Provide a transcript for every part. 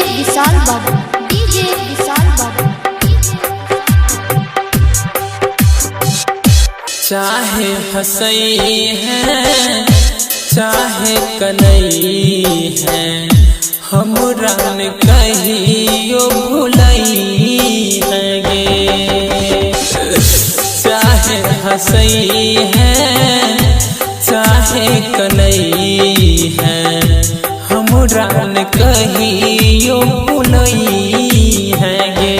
विशाल बाबू, डीजे विशाल बाबू। चाहे हंसई है चाहे कनई है, हमरा न कहियो भुलई है गे। चाहे हंसई है चाहे कनई है, हमरा न कहियो भुलई है गे।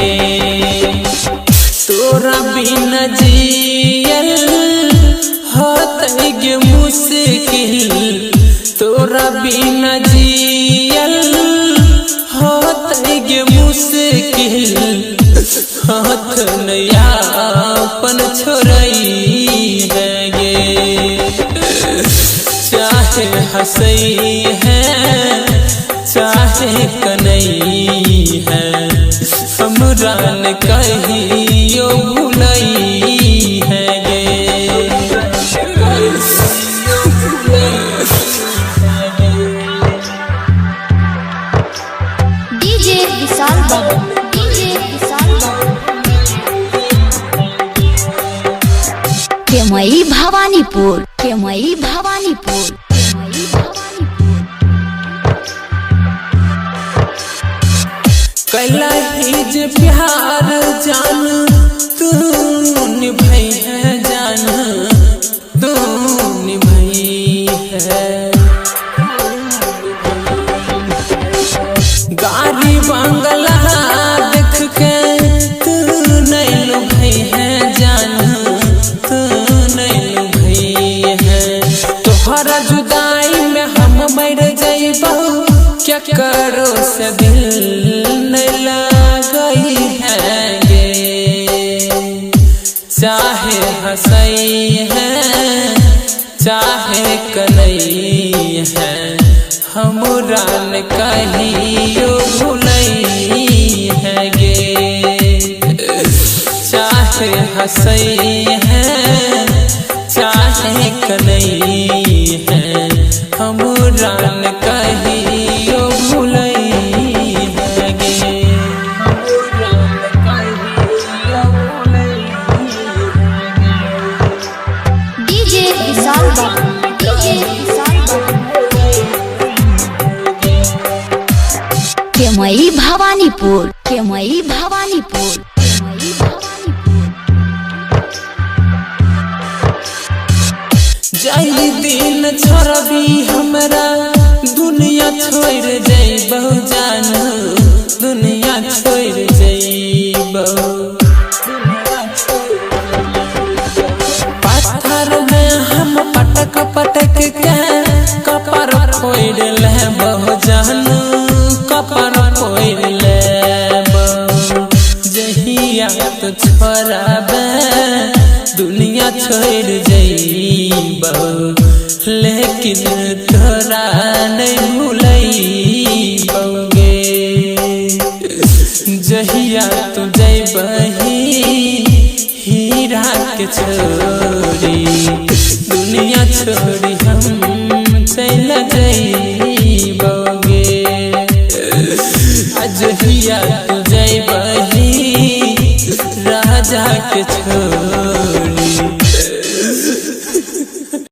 तोरा बिना जियल होतै गे मुश्किल, तोरा बिना जियल होतै गे मुश्किल। हाथ नया अपन छोड़ई है गे। चाहे हंसई है चाहे कनई है, हमरा न कहियो भुलई है गे। डीजे विशाल बाबू, डीजे विशाल बाबू। केमई भवानीपुर, केमई भवानीपुर, केमई भवानीपुर। कलही जे प्यार जान तू निभई है, जान तू निभई है। गाड़ी बंगला देख के तू नहीं लुभई है, जान तू नहीं लुभई है। तोहरा जुदाई में हम मर जइबो, क्या करो से दिल नहीं लगई है गे। चाहे हंसई है चाहे कनई है, हमरा न कहियो भुलई है गे। चाहे हंसई है चाहे कनई है, हमरा न कहियो भुलई है गे। हमरा न कहियो भुलई है गे। डीजे विशाल बाबू, डीजे विशाल बाबू। केमई भवानीपुर, केमई भवानीपुर, केमई भवानीपुर। जाई दिन छोड़बी हमरा, दुनिया छोड़ जइबो जान, दुनिया छोड़ जइबो। पत्थर में हम पटक पटक के कपर फोड़ लेबो जान, कपर फोड़ लेबो। जहिया तो छोड़बे दुनिया छोड़ जइबो, लेकिन तोरा नहीं भुलइबो गे। जहिया तू जइबही हीरा के छोड़ी, दुनिया छोड़ी हम चल जइबो गे। जहिया तू जइबही राजा के छोड़ी,